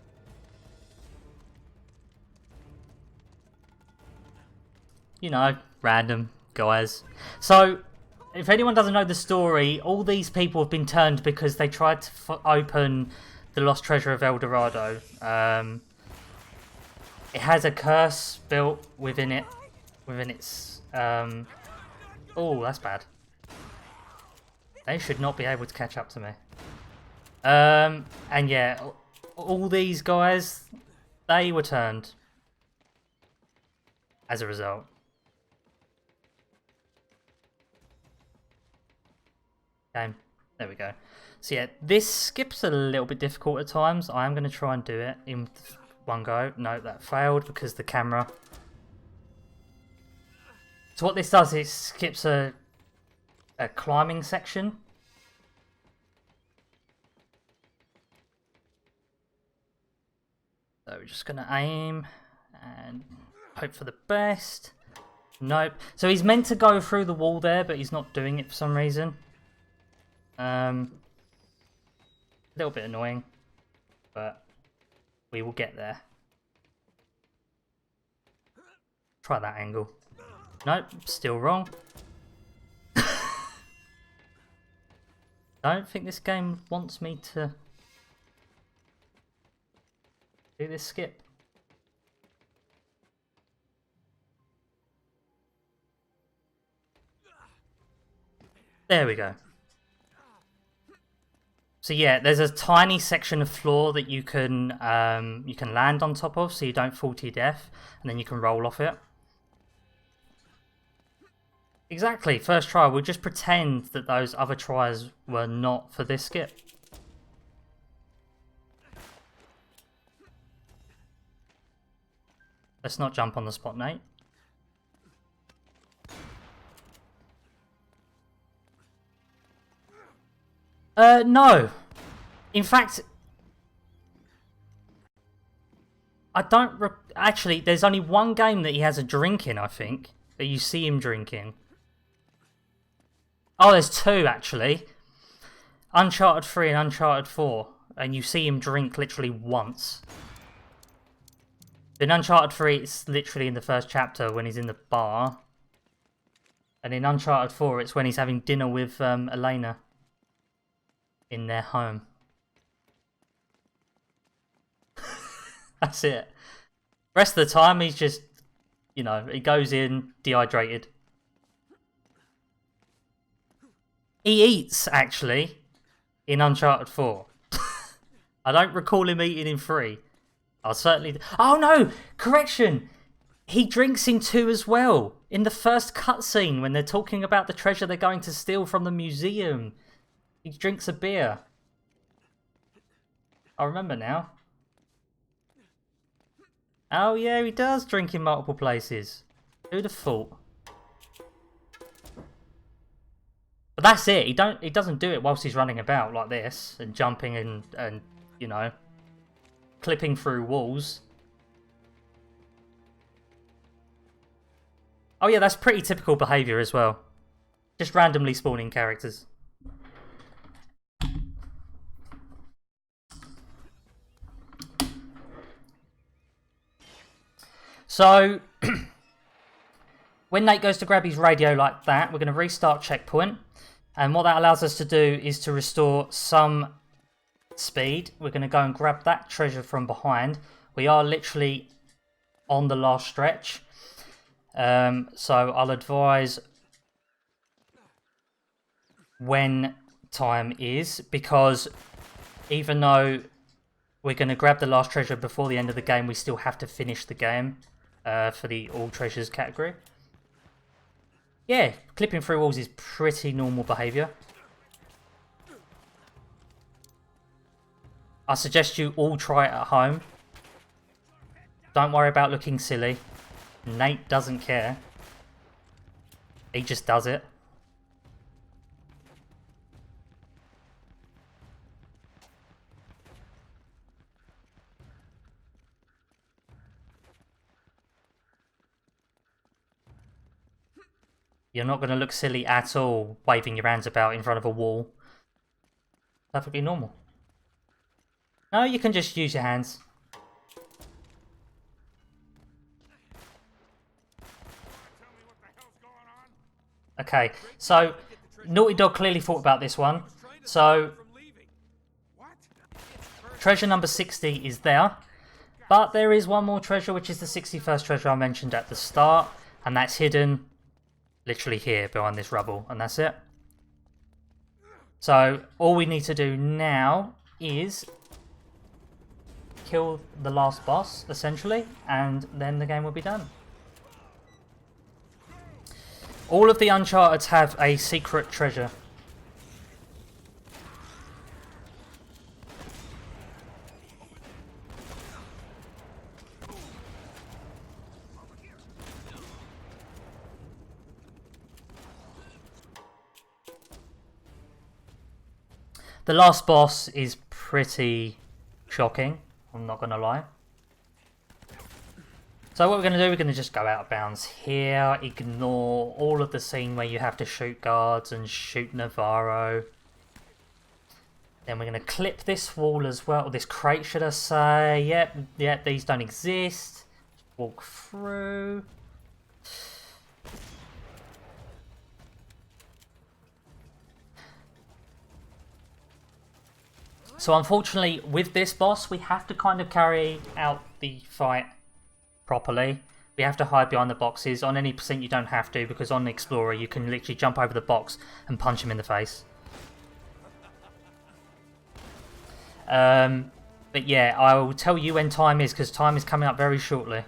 You know, random guys. So, if anyone doesn't know the story, all these people have been turned because they tried to open the lost treasure of El Dorado. It has a curse built within it, within its. Oh, that's bad. They should not be able to catch up to me. And yeah, all these guys, they were turned as a result. Okay, there we go. So yeah, this skip's a little bit difficult at times. I am going to try and do it in one go. No, that failed because the camera. So what this does is skips a climbing section. So we're just going to aim and hope for the best. Nope. So he's meant to go through the wall there, but he's not doing it for some reason. A little bit annoying, but we will get there. Try that angle. Nope, still wrong. Don't think this game wants me to do this skip. There we go. So yeah, there's a tiny section of floor that you can land on top of, so you don't fall to your death, and then you can roll off it. Exactly, first try. We'll just pretend that those other tries were not for this skip. Let's not jump on the spot, Nate. No. In fact, I don't... Actually, there's only one game that he has a drink in, I think. That you see him drinking. Oh, there's two, actually. Uncharted 3 and Uncharted 4. And you see him drink literally once. In Uncharted 3, it's literally in the first chapter when he's in the bar. And in Uncharted 4, it's when he's having dinner with Elena. In their home. That's it. Rest of the time, he's just, you know, he goes in dehydrated. He eats, actually, in Uncharted 4. I don't recall him eating in 3. I'll certainly... Oh, no! Correction! He drinks in 2 as well. In the first cutscene, when they're talking about the treasure they're going to steal from the museum. He drinks a beer. I remember now. Oh yeah, he does drink in multiple places. Who'd have thought? But that's it. He doesn't do it whilst he's running about like this and jumping and you know, clipping through walls. Oh yeah, that's pretty typical behaviour as well. Just randomly spawning characters. So, when Nate goes to grab his radio like that, we're going to restart checkpoint. And what that allows us to do is to restore some speed. We're going to go and grab that treasure from behind. We are literally on the last stretch. So I'll advise when time is, because even though we're going to grab the last treasure before the end of the game, we still have to finish the game. For the all treasures category. Yeah, clipping through walls is pretty normal behaviour. I suggest you all try it at home. Don't worry about looking silly. Nate doesn't care. He just does it. You're not going to look silly at all, waving your hands about in front of a wall. Perfectly normal. No, you can just use your hands. Okay, so Naughty Dog clearly thought about this one. So treasure number 60 is there, but there is one more treasure, which is the 61st treasure I mentioned at the start, and that's hidden literally here behind this rubble, and that's it. So all we need to do now is kill the last boss, essentially, and then the game will be done. All of the Uncharted have a secret treasure. The last boss is pretty shocking, I'm not going to lie. So what we're going to do, we're going to just go out of bounds here, ignore all of the scene where you have to shoot guards and shoot Navarro. Then we're going to clip this wall as well, or this crate should I say. Yep, these don't exist. Walk through. So unfortunately, with this boss, we have to kind of carry out the fight properly. We have to hide behind the boxes. On any percent you don't have to, because on the Explorer you can literally jump over the box and punch him in the face. But yeah, I will tell you when time is, because time is coming up very shortly.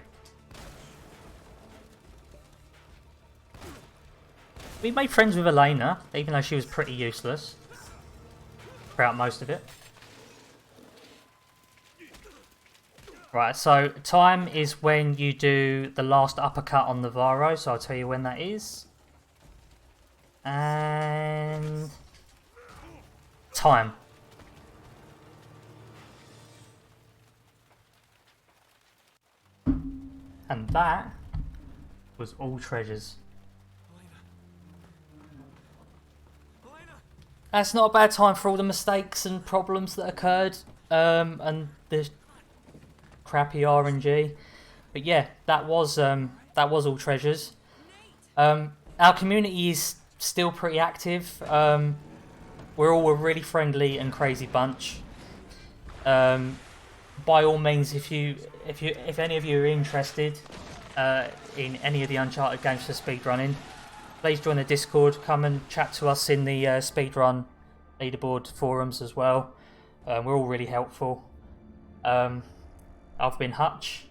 We made friends with Elena, even though she was pretty useless throughout most of it. Right, so time is when you do the last uppercut on Navarro, so I'll tell you when that is. And time. And that was all treasures. That's not a bad time for all the mistakes and problems that occurred, and the crappy RNG. But yeah, that was all treasures. Our community is still pretty active. We're all a really friendly and crazy bunch. By all means, if any of you are interested in any of the Uncharted games for speedrunning, please join the Discord. Come and chat to us in the speedrun leaderboard forums as well. We're all really helpful. I've been Hutch,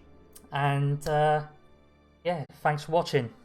and yeah, thanks for watching.